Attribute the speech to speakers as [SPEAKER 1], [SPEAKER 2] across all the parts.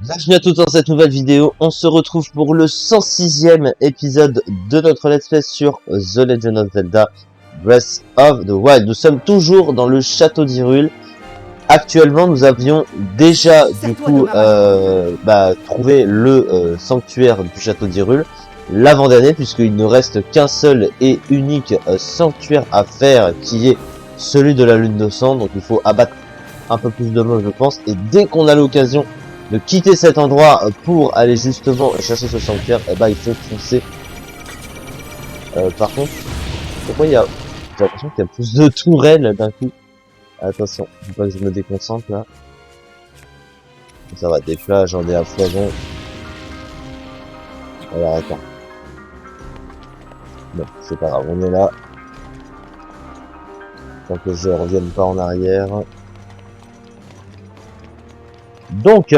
[SPEAKER 1] Bienvenue à tous dans cette nouvelle vidéo, on se retrouve pour le 106e épisode de notre let's play sur The Legend of Zelda Breath of the Wild. Nous sommes toujours dans le château d'Hyrule. Actuellement nous avions déjà du coup trouvé le sanctuaire du château d'Hyrule, l'avant-dernier, puisqu'il ne reste qu'un seul et unique sanctuaire à faire, qui est celui de la lune de sang. Donc il faut abattre un peu plus de mobs, je pense, et dès qu'on a l'occasion de quitter cet endroit pour aller justement chercher ce sanctuaire, il faut foncer. Par contre, pourquoi j'ai l'impression qu'il y a plus de tourelles d'un coup. Attention, faut pas que je me déconcentre là. Ça va, des plages, j'en ai à foison. Alors attends. Bon, c'est pas grave, on est là. Tant que je revienne pas en arrière. Donc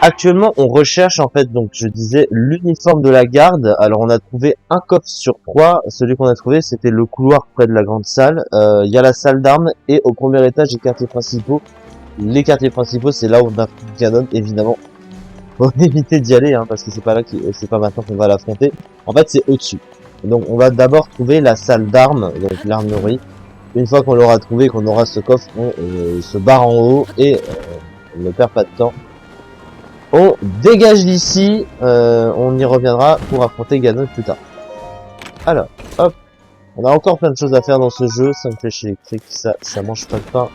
[SPEAKER 1] actuellement on recherche en fait, donc je disais, l'uniforme de la garde. Alors on a trouvé un coffre sur 3. Celui qu'on a trouvé c'était le couloir près de la grande salle. Il y a la salle d'armes et au premier étage les quartiers principaux. Les quartiers principaux c'est là où on a Ganon, évidemment. Faut éviter d'y aller parce que c'est pas là c'est pas maintenant qu'on va l'affronter. En fait c'est au-dessus. Donc on va d'abord trouver la salle d'armes, donc l'armurerie. Une fois qu'on l'aura trouvé, qu'on aura ce coffre, on se barre en haut et on ne perd pas de temps. On dégage d'ici, on y reviendra pour affronter Ganon plus tard. Alors, hop, on a encore plein de choses à faire dans ce jeu, ça me flèche électrique, ça mange pas de pain.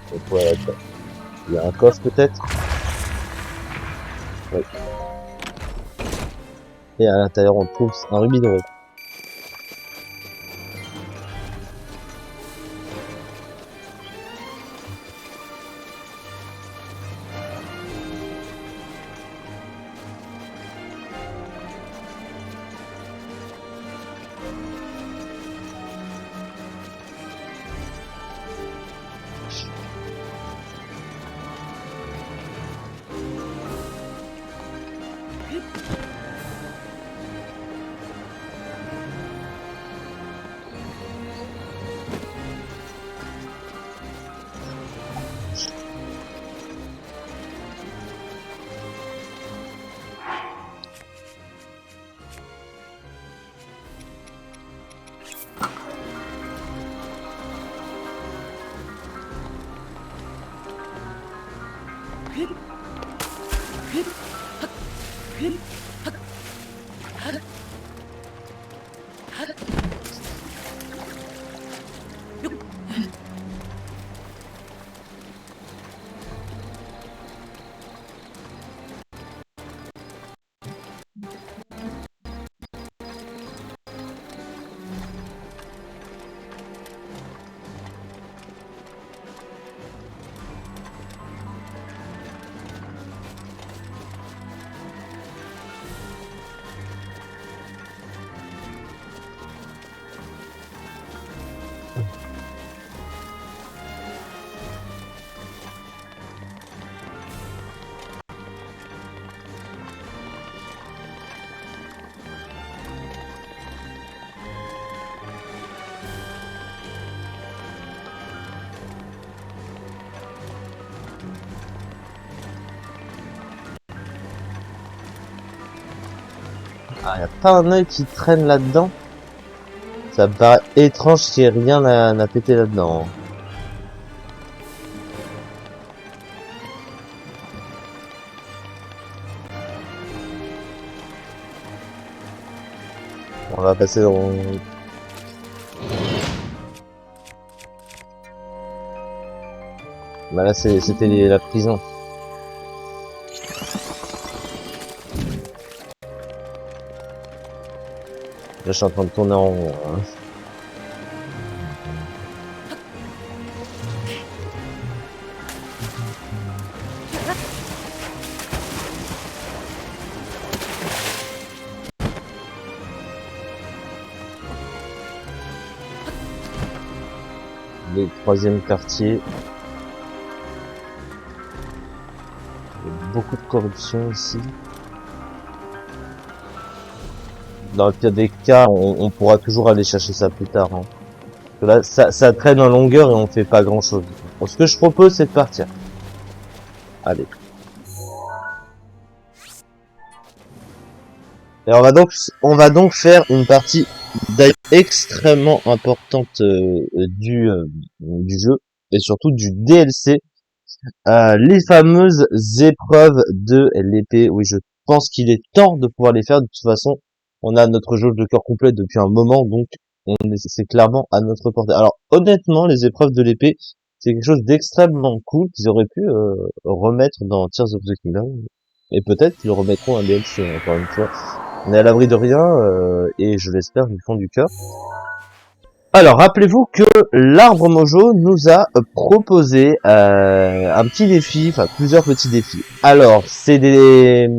[SPEAKER 1] Donc ouais, il y a un coffre peut-être. Oui. Et à l'intérieur on trouve un rubis doré. Ah, y a pas un œil qui traîne là-dedans. Ça me paraît étrange si rien n'a pété là-dedans. On va passer dans... Bah là c'était la prison. Là je suis en train de tourner en rond. Le troisième quartier. Il y a beaucoup de corruption ici. dans le pire des cas, on pourra toujours aller chercher ça plus tard. Hein. Parce que là, ça traîne en longueur et on fait pas grand chose. Bon, ce que je propose, c'est de partir. Allez. Et on va donc faire une partie d'ailleurs extrêmement importante du jeu et surtout du DLC. Les fameuses épreuves de l'épée. Oui, je pense qu'il est temps de pouvoir les faire. De toute façon, on a notre jauge de cœur complète depuis un moment, donc c'est clairement à notre portée. Alors, honnêtement, les épreuves de l'épée, c'est quelque chose d'extrêmement cool qu'ils auraient pu remettre dans Tears of the Kingdom. Et peut-être qu'ils remettront un DLC, encore une fois. On est à l'abri de rien, et je l'espère du fond du cœur. Alors, rappelez-vous que l'arbre Mojo nous a proposé un petit défi, enfin plusieurs petits défis. Alors, c'est des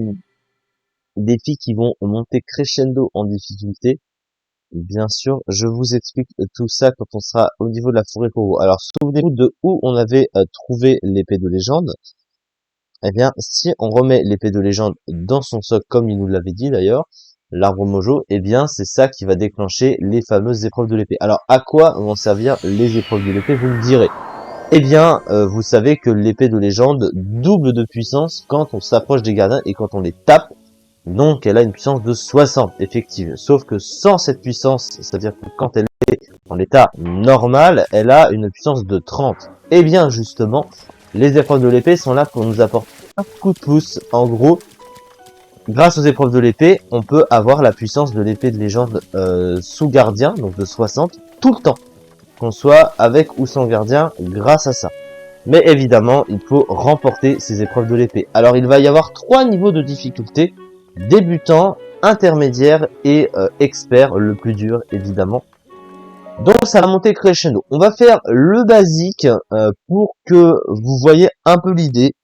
[SPEAKER 1] défis qui vont monter crescendo en difficulté. Bien sûr, je vous explique tout ça quand on sera au niveau de la forêt Koro. Alors, souvenez-vous de où on avait trouvé l'épée de légende. Eh bien, si on remet l'épée de légende dans son socle, comme il nous l'avait dit d'ailleurs, l'arbre Mojo, eh bien, c'est ça qui va déclencher les fameuses épreuves de l'épée. Alors, à quoi vont servir les épreuves de l'épée, vous me direz? Eh bien, vous savez que l'épée de légende double de puissance quand on s'approche des gardiens et quand on les tape. Donc, elle a une puissance de 60, effective. Sauf que sans cette puissance, c'est-à-dire que quand elle est en état normal, elle a une puissance de 30. Eh bien, justement, les épreuves de l'épée sont là pour nous apporter un coup de pouce. En gros, grâce aux épreuves de l'épée, on peut avoir la puissance de l'épée de légende sous gardien, donc de 60, tout le temps. Qu'on soit avec ou sans gardien, grâce à ça. Mais évidemment, il faut remporter ces épreuves de l'épée. Alors, il va y avoir 3 niveaux de difficulté. Débutant, intermédiaire et expert, le plus dur, évidemment. Donc, ça va monter crescendo. On va faire le basique pour que vous voyez un peu l'idée.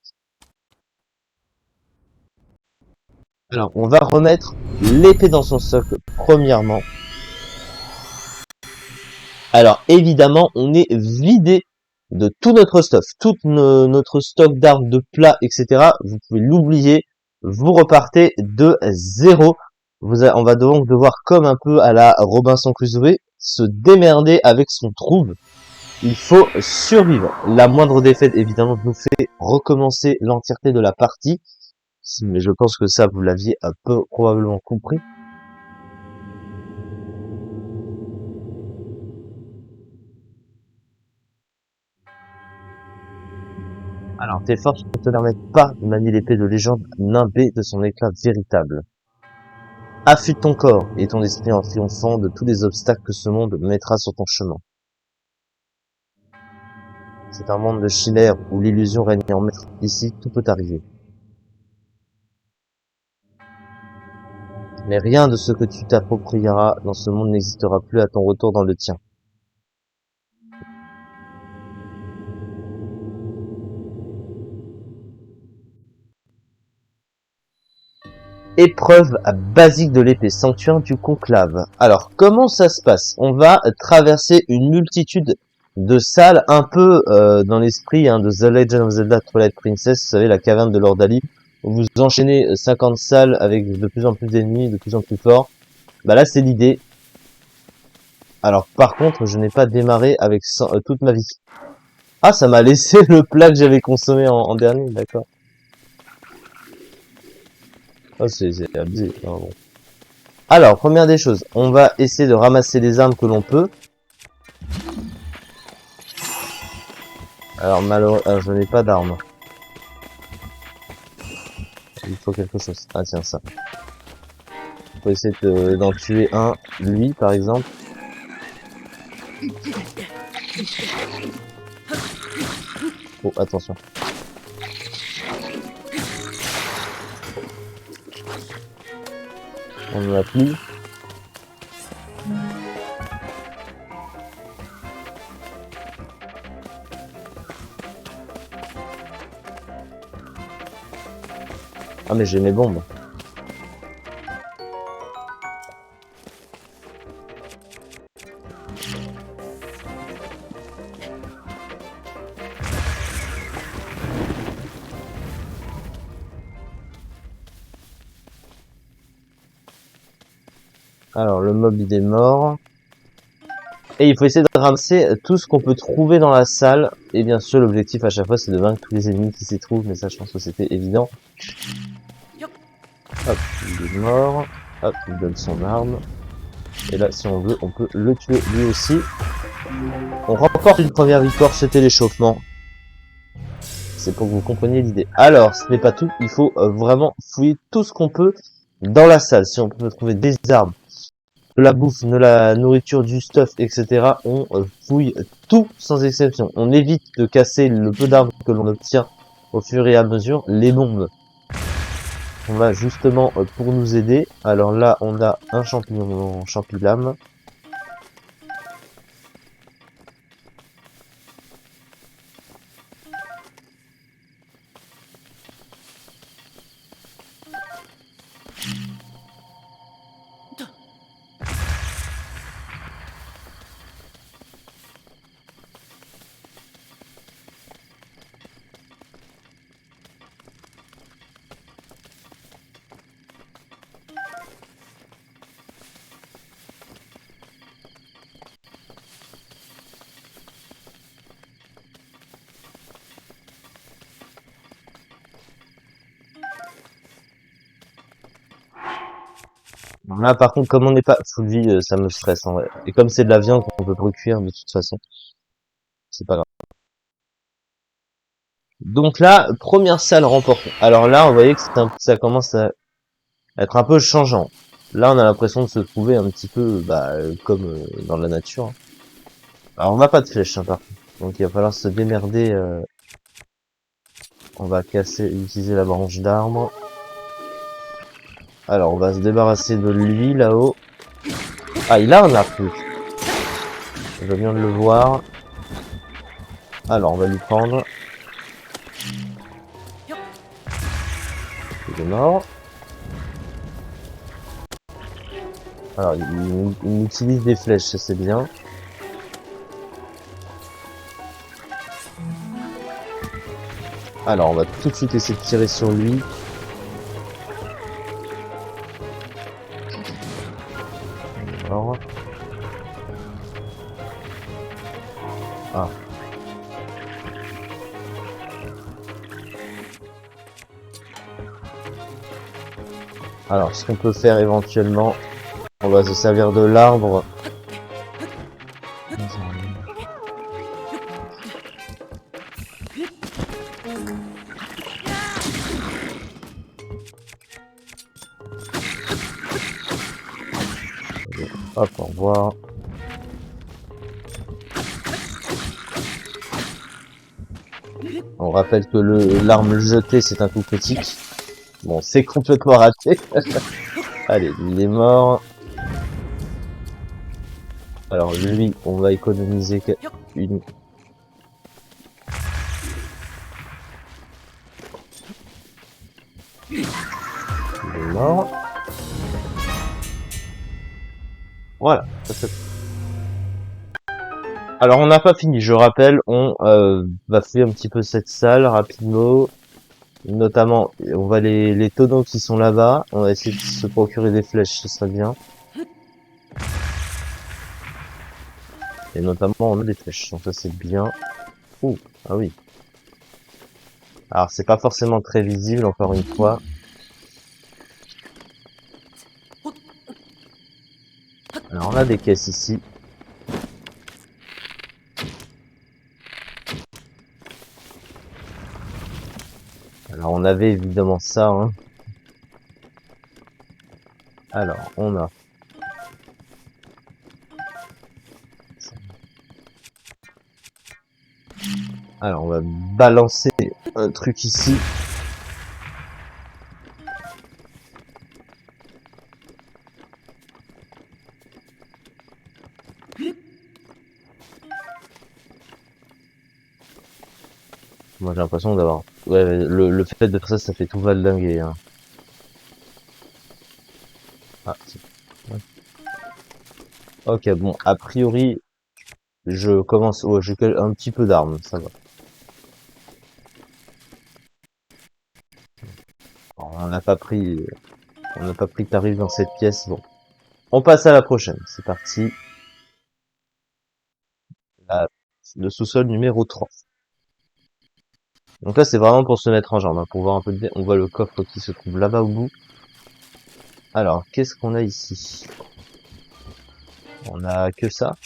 [SPEAKER 1] Alors, on va remettre l'épée dans son socle, premièrement. Alors, évidemment, on est vidé de tout notre stuff, tout notre stock d'armes, de plats, etc. Vous pouvez l'oublier, vous repartez de zéro. On va donc devoir, comme un peu à la Robinson Crusoe, se démerder avec son trouble. Il faut survivre. La moindre défaite, évidemment, nous fait recommencer l'entièreté de la partie. Mais je pense que ça, vous l'aviez un peu probablement compris. Alors, tes forces ne te permettent pas de manier l'épée de légende nimbée de son éclat véritable. Affûte ton corps et ton esprit en triomphant de tous les obstacles que ce monde mettra sur ton chemin. C'est un monde de chimères où l'illusion règne en maître. Ici, tout peut arriver. Mais rien de ce que tu t'approprieras dans ce monde n'existera plus à ton retour dans le tien. Épreuve basique de l'épée, sanctuaire du conclave. Alors, comment ça se passe? On va traverser une multitude de salles, un peu dans l'esprit de The Legend of Zelda Twilight Princess, vous savez, la caverne de Lord Ali, où vous enchaînez 50 salles avec de plus en plus d'ennemis, de plus en plus forts. Bah là, c'est l'idée. Alors, par contre, je n'ai pas démarré avec toute ma vie. Ah, ça m'a laissé le plat que j'avais consommé en dernier, d'accord. Oh, c'est abusé. Non, bon. Alors, première des choses, on va essayer de ramasser les armes que l'on peut. Alors, malheureusement, je n'ai pas d'armes. Il faut quelque chose. Ah, tiens, ça. On peut essayer d'en tuer un, lui, par exemple. Oh, attention. On n'en a plus. Ah, mais j'ai mes bombes. Alors, le mob, il est mort. Et il faut essayer de ramasser tout ce qu'on peut trouver dans la salle. Et bien sûr, l'objectif à chaque fois, c'est de vaincre tous les ennemis qui s'y trouvent. Mais ça, je pense que c'était évident. Hop, il est mort. Hop, il donne son arme. Et là, si on veut, on peut le tuer lui aussi. On remporte une première victoire, c'était l'échauffement. C'est pour que vous compreniez l'idée. Alors, ce n'est pas tout. Il faut vraiment fouiller tout ce qu'on peut dans la salle. Si on peut trouver des armes, de la bouffe, de la nourriture, du stuff, etc. On fouille tout sans exception. On évite de casser le peu d'armes que l'on obtient au fur et à mesure. Les bombes, on va justement pour nous aider. Alors là, on a un champignon en champilame. Là, par contre, comme on n'est pas full vie, ça me stresse en vrai. Et comme c'est de la viande qu'on peut cuire de toute façon, c'est pas grave. Donc là, première salle remportée. Alors là, on voyait que ça commence à être un peu changeant. Là, on a l'impression de se trouver un petit peu comme dans la nature. Alors, on n'a pas de flèche, hein, par contre. Donc, il va falloir se démerder. On va utiliser la branche d'arbre. Alors, on va se débarrasser de lui, là-haut. Ah, il a un arc, lui. Je viens de le voir. Alors, on va lui prendre. Il est mort. Alors, il utilise des flèches, ça c'est bien. Alors, on va tout de suite essayer de tirer sur lui. Alors. Ah. Alors, ce qu'on peut faire éventuellement, on va se servir de l'arbre. Hop, au revoir. On rappelle que l'arme jetée, c'est un coup critique. Bon, c'est complètement raté. Allez, il est mort. Alors lui, on va économiser une... Il est mort. Voilà. Alors on n'a pas fini, je rappelle, on va faire un petit peu cette salle rapidement. Notamment, on va les tonneaux qui sont là-bas. On va essayer de se procurer des flèches, ce serait bien. Et notamment, on a des flèches, donc ça c'est bien. Ouh, ah oui. Alors c'est pas forcément très visible, encore une fois. Alors on a des caisses ici. Alors on avait évidemment ça, hein. Alors on a... Alors on va balancer un truc ici. Moi j'ai l'impression d'avoir... Ouais, le fait de faire ça, ça fait tout valdinguer, hein. Ah, ouais. Ok, bon, a priori, je commence... Oh, j'ai un petit peu d'armes, ça va. Alors, on n'a pas pris tarif dans cette pièce, bon. On passe à la prochaine. C'est parti. La- le sous-sol numéro 3. Donc là, c'est vraiment pour se mettre en jambe, hein, pour voir un peu de... On voit le coffre qui se trouve là-bas au bout. Alors, qu'est-ce qu'on a ici? On a que ça.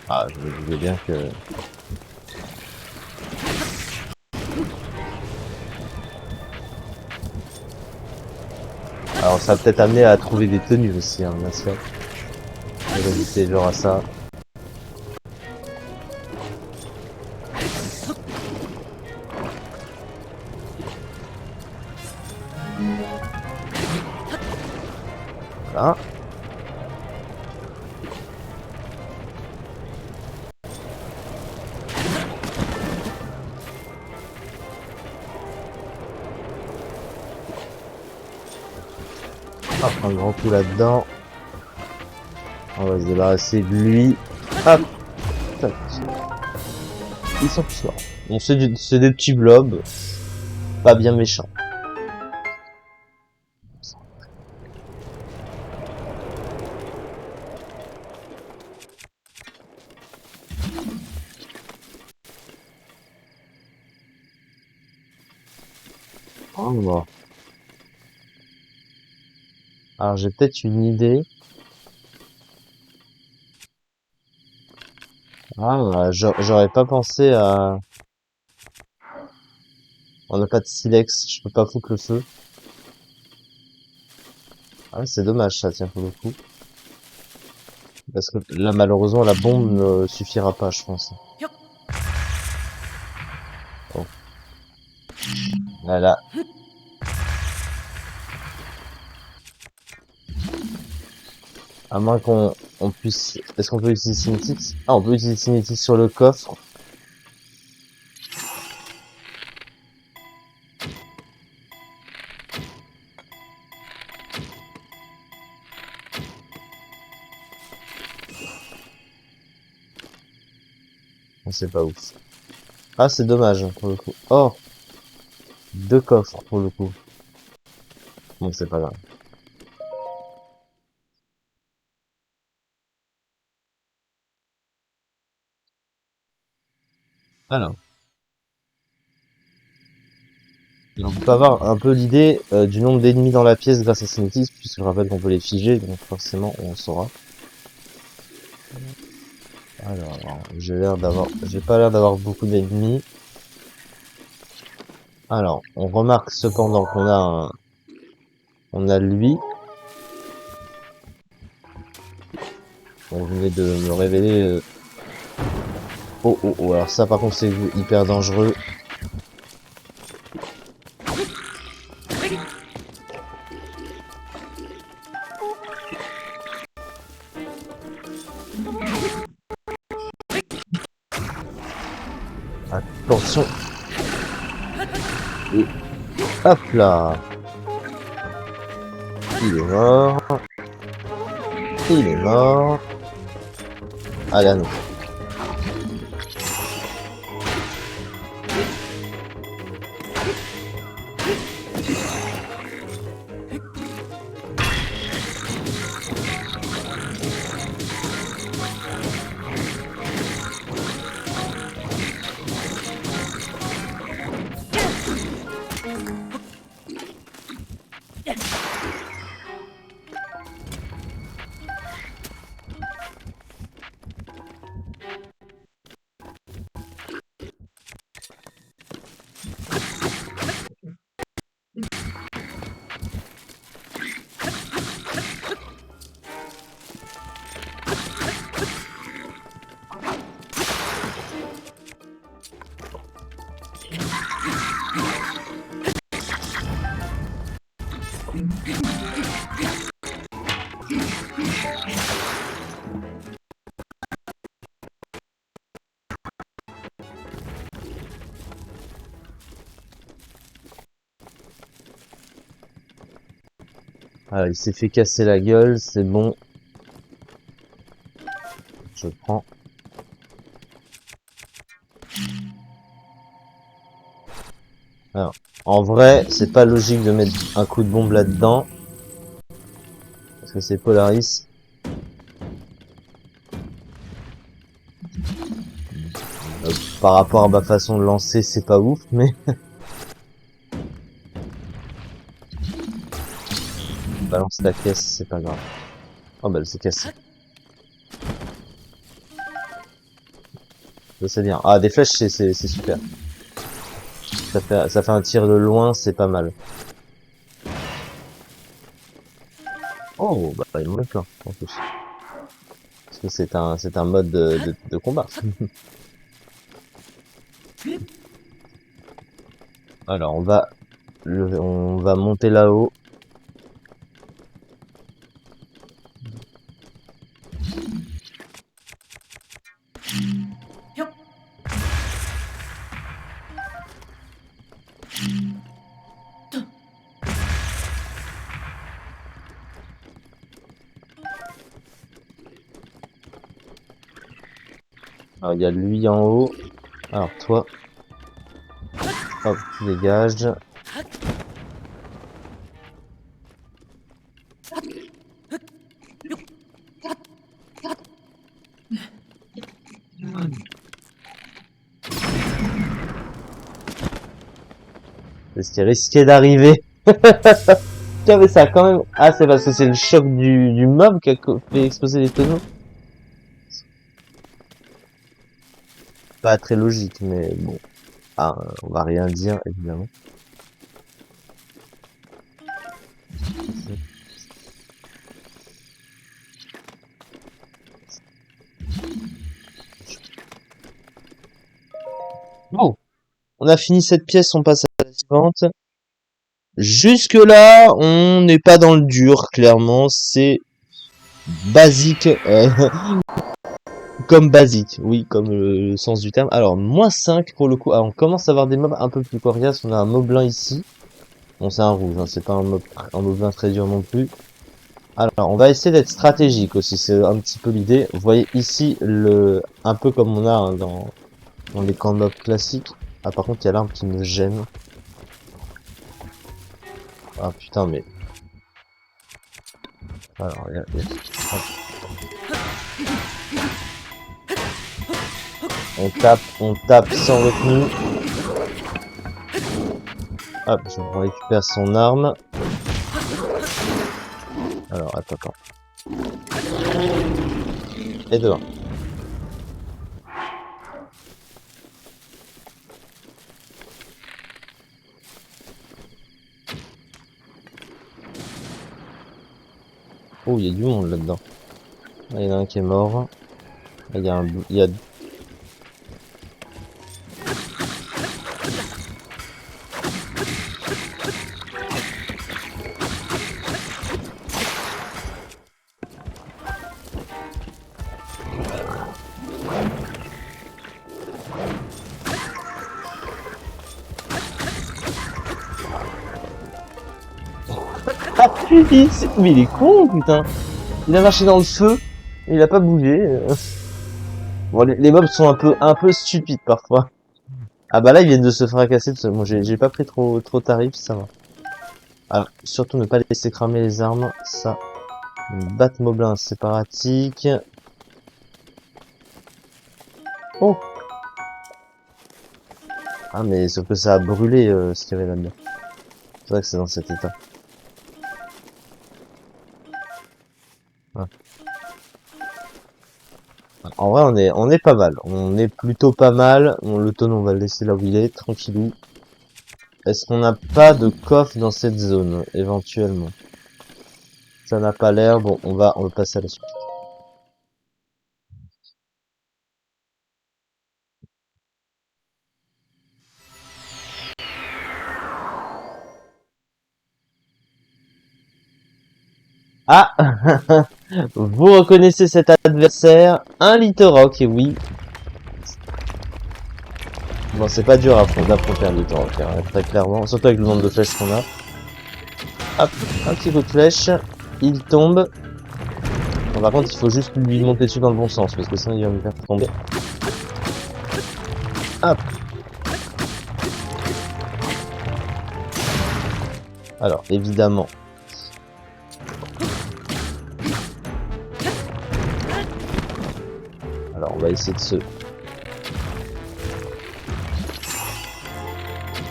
[SPEAKER 1] Ah, je me disais bien que... Alors, ça va peut-être amener à trouver des tenues aussi, hein, bien sûr. On va éviter genre à ça. Voilà. Hop, un grand coup là-dedans. On va se débarrasser de lui. Hop, tac. Ils sont tous morts. Bon, c'est des petits blobs. Pas bien méchants. Oh, bon. Alors, j'ai peut-être une idée. Ah, bah, j'aurais pas pensé à... On n'a pas de silex, je peux pas foutre le feu. Ah, c'est dommage ça, tiens, pour le coup. Parce que là, malheureusement, la bombe ne suffira pas, je pense. Bon, voilà. À moins qu'on puisse... Est-ce qu'on peut utiliser Cinétique? Ah, on peut utiliser Cinétique sur le coffre. On sait pas ouf. Ah, c'est dommage, hein, pour le coup. Oh, deux coffres, pour le coup. Bon, c'est pas grave. Alors, on peut avoir un peu l'idée du nombre d'ennemis dans la pièce grâce à Cinétique, puisque je rappelle qu'on peut les figer, donc forcément, on saura. Alors, j'ai pas l'air d'avoir beaucoup d'ennemis. Alors, on remarque cependant on a lui. On venait de me révéler. Oh, oh, oh, alors ça par contre c'est hyper dangereux. Attention. Et hop là. Il est mort. Il est mort. Allez, à nous. Alors, il s'est fait casser la gueule, c'est bon. Je prends. Alors, En vrai, c'est pas logique de mettre un coup de bombe là-dedans. Parce que c'est Polaris. Par rapport à ma façon de lancer, c'est pas ouf, mais... Balance la caisse, c'est pas grave. Oh bah elle s'est cassée. Ça c'est bien. Ah, des flèches, c'est super. Ça fait un tir de loin, c'est pas mal. Oh, bah il me plein, en plus. Parce que c'est un mode de combat. Alors, on va monter là-haut. Alors, il y a lui en haut. Alors, toi, hop, tu dégages. C'est ce qui risquait d'arriver. Tiens, mais ça quand même... Ah, c'est parce que c'est le choc du mob qui a fait exploser les tonneaux. Pas très logique, mais bon. Ah, on va rien dire, évidemment. Bon, on a fini cette pièce, on passe à la suivante. Jusque là, on n'est pas dans le dur, clairement, c'est basique, comme basique, oui, comme le sens du terme. Alors, -5 pour le coup. Alors, on commence à avoir des mobs un peu plus coriaces. On a un moblin ici. Bon, c'est un rouge, hein, c'est pas un moblin très dur non plus. Alors, on va essayer d'être stratégique aussi, c'est un petit peu l'idée. Vous voyez ici, un peu comme on a hein, dans les camps de mobs classiques. Ah, par contre, il y a l'arme qui me gêne. Ah putain, mais... Alors, on tape sans retenue. Hop, on récupère son arme. Alors, attends. Et dehors. Oh, il y a du monde là-dedans. Il y en a un qui est mort. Il y a... Mais il est con, putain. Il a marché dans le feu, il a pas bougé. Bon, les mobs sont un peu stupides parfois. Ah bah là, ils viennent de se fracasser. Moi, j'ai pas pris trop tarif, ça va. Alors, surtout ne pas laisser cramer les armes, ça. Bat moblin, c'est pratique. Oh. Ah mais sauf que ça a brûlé ce qu'il y avait là-dedans. C'est vrai que c'est dans cet état. Ah. En vrai, on est pas mal. On est plutôt pas mal. Le tonneau, on va le laisser là où il est, tranquillou. Est-ce qu'on n'a pas de coffre dans cette zone, éventuellement? Ça n'a pas l'air. Bon, on va passer à la suite. Ah vous reconnaissez cet adversaire? Un Litorok, et oui. Bon, c'est pas dur d'affronter un Litorok, hein, très clairement. Surtout avec le nombre de flèches qu'on a. Hop, un petit coup de flèche. Il tombe. Bon, par contre, il faut juste lui monter dessus dans le bon sens, parce que sinon il va me faire tomber. Hop. Alors, évidemment. Alors, on va essayer de se...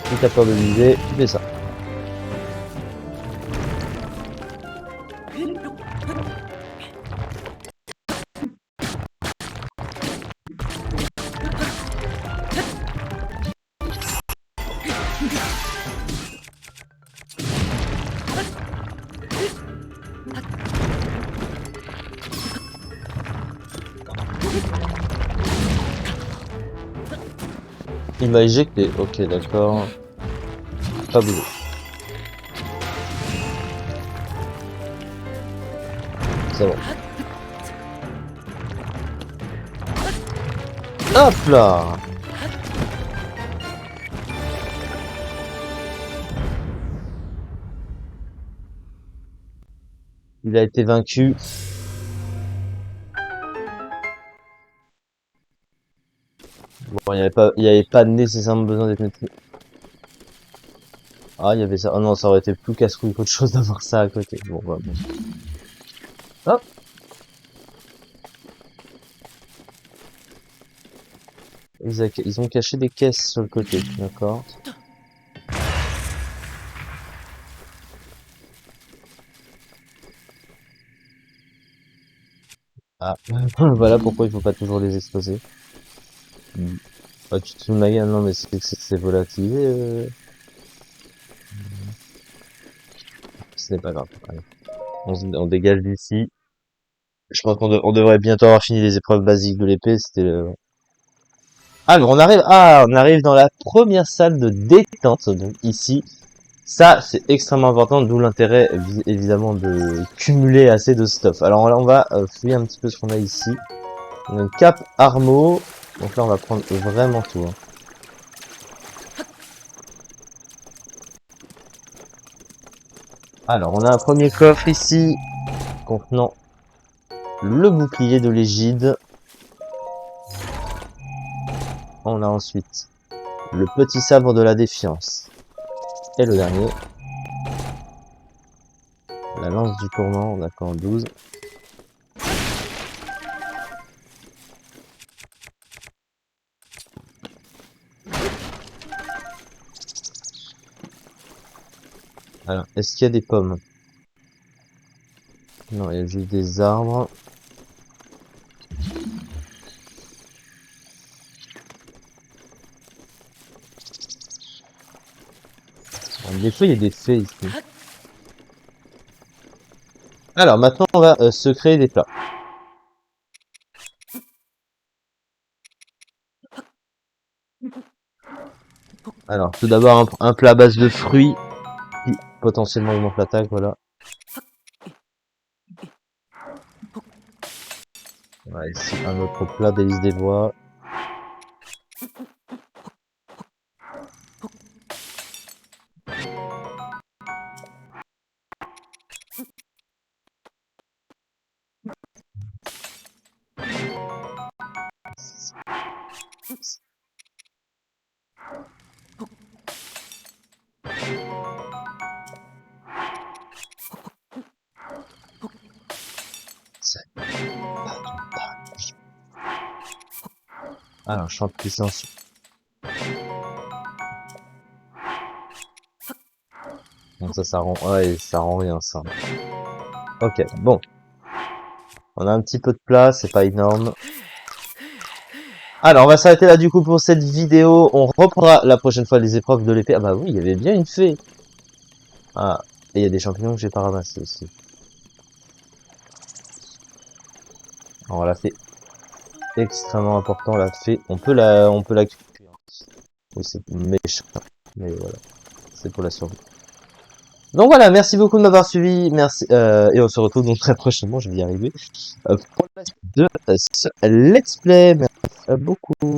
[SPEAKER 1] Si t'as peur de viser, tu fais ça. Il m'a éjecté. Ok, d'accord. Pas bougé. C'est bon. Hop là! Il a été vaincu. Bon, il y avait pas nécessairement besoin d'être maîtrisé. Ah, il y avait ça. Oh non, ça aurait été plus casse-couille qu'autre chose d'avoir ça à côté. Bon, voilà. Bon. Hop! Ils ont caché des caisses sur le côté, d'accord. Ah, voilà pourquoi il faut pas toujours les exploser. Ah, tu te fous de ma gueule, non mais c'est volatilisé. Ce n'est pas grave. Allez. On dégage d'ici. Je pense on devrait bientôt avoir fini les épreuves basiques de l'épée. C'était le... Ah, mais on arrive dans la première salle de détente. Donc ici, ça c'est extrêmement important, d'où l'intérêt évidemment de cumuler assez de stuff. Alors là, on va fouiller un petit peu ce qu'on a ici. On a une cape armo. Donc là, on va prendre vraiment tout. Hein. Alors, on a un premier coffre ici contenant le bouclier de l'égide. On a ensuite le petit sabre de la défiance. Et le dernier, la lance du tourment, d'accord, 12. Alors, est-ce qu'il y a des pommes? Non, il y a juste des arbres. Des fois, il y a des fées ici. Alors, maintenant, on va se créer des plats. Alors, tout d'abord, un plat à base de fruits qui potentiellement augmente l'attaque, voilà. Voilà, ici, un autre plat, délice des bois. Alors, champ de puissance. Bon, ça rend... Ouais, ça rend rien, ça. Ok, bon. On a un petit peu de place, c'est pas énorme. Alors, on va s'arrêter là, du coup, pour cette vidéo. On reprendra la prochaine fois les épreuves de l'épée. Ah bah oui, il y avait bien une fée. Ah, et il y a des champignons que j'ai pas ramassés aussi. Alors, la fée. Extrêmement important, la fée. On peut la cuire. Oui, c'est méchant. Mais voilà. C'est pour la survie. Donc voilà, merci beaucoup de m'avoir suivi, merci, et on se retrouve donc très prochainement, je vais y arriver, pour la suite de ce let's play. Merci beaucoup.